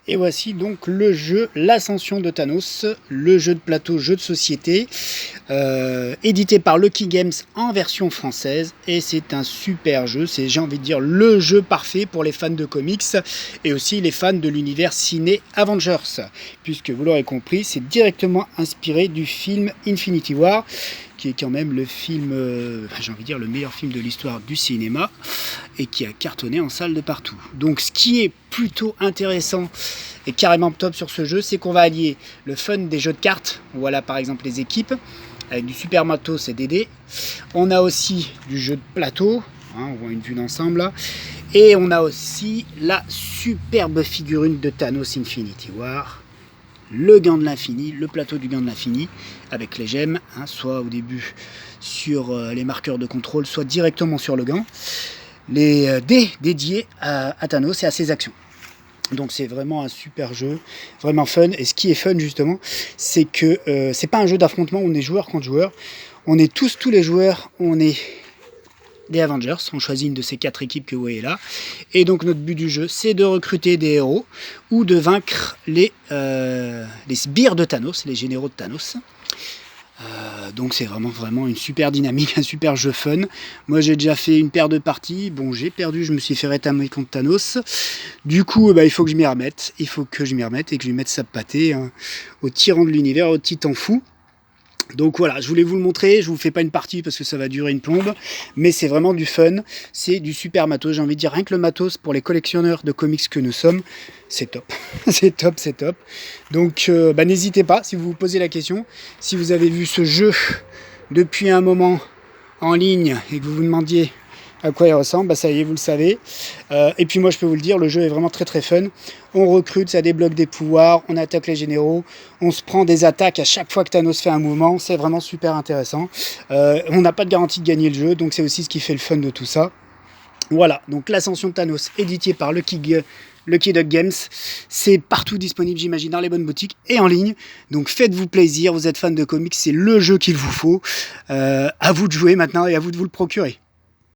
Et voici donc le jeu L'Ascension de Thanos, le jeu de plateau, jeu de société, édité par Lucky Games en version française. Et c'est un super jeu, c'est, j'ai envie de dire, le jeu parfait pour les fans de comics et aussi les fans de l'univers ciné Avengers. Puisque vous l'aurez compris, c'est directement inspiré du film Infinity War, qui est quand même le film, j'ai envie de dire, le meilleur film de l'histoire du cinéma et qui a cartonné en salle de partout. Donc ce qui est plutôt intéressant et carrément top sur ce jeu, c'est qu'on va allier le fun des jeux de cartes, voilà par exemple les équipes, avec du super matos et des dés. On a aussi du jeu de plateau, on voit une vue d'ensemble là, et on a aussi la superbe figurine de Thanos Infinity War, le gant de l'infini, le plateau du gant de l'infini, avec les gemmes, soit au début sur les marqueurs de contrôle, soit directement sur le gant. Les dés dédiés à Thanos et à ses actions. Donc c'est vraiment un super jeu, vraiment fun. Et ce qui est fun justement, c'est que c'est pas un jeu d'affrontement où on est joueur contre joueur. On est tous les joueurs, on est des Avengers, on choisit une de ces 4 équipes que vous voyez là. Et donc notre but du jeu, c'est de recruter des héros ou de vaincre les sbires de Thanos, les généraux de Thanos. Donc c'est vraiment une super dynamique, un super jeu fun. Moi j'ai déjà fait une paire de parties, bon j'ai perdu, je me suis fait rétamer contre Thanos. Du coup il faut que je m'y remette, et que je lui mette sa pâtée au tyran de l'univers, au titan fou. Donc voilà, je voulais vous le montrer, je vous fais pas une partie parce que ça va durer une plombe, mais c'est vraiment du fun, c'est du super matos, j'ai envie de dire, rien que le matos pour les collectionneurs de comics que nous sommes, c'est top, c'est top. Donc n'hésitez pas, si vous vous posez la question, si vous avez vu ce jeu depuis un moment en ligne et que vous vous demandiez à quoi il ressemble, ça y est, vous le savez. Et puis moi je peux vous le dire, le jeu est vraiment très fun. On recrute, ça débloque des pouvoirs, on attaque les généraux, on se prend des attaques à chaque fois que Thanos fait un mouvement, c'est vraiment super intéressant. On n'a pas de garantie de gagner le jeu, donc c'est aussi ce qui fait le fun de tout ça. Voilà, donc l'Ascension de Thanos, édité par Lucky Duck Games, c'est partout disponible, j'imagine, dans les bonnes boutiques et en ligne. Donc faites-vous plaisir, vous êtes fan de comics, c'est le jeu qu'il vous faut. À vous de jouer maintenant et à vous de vous le procurer.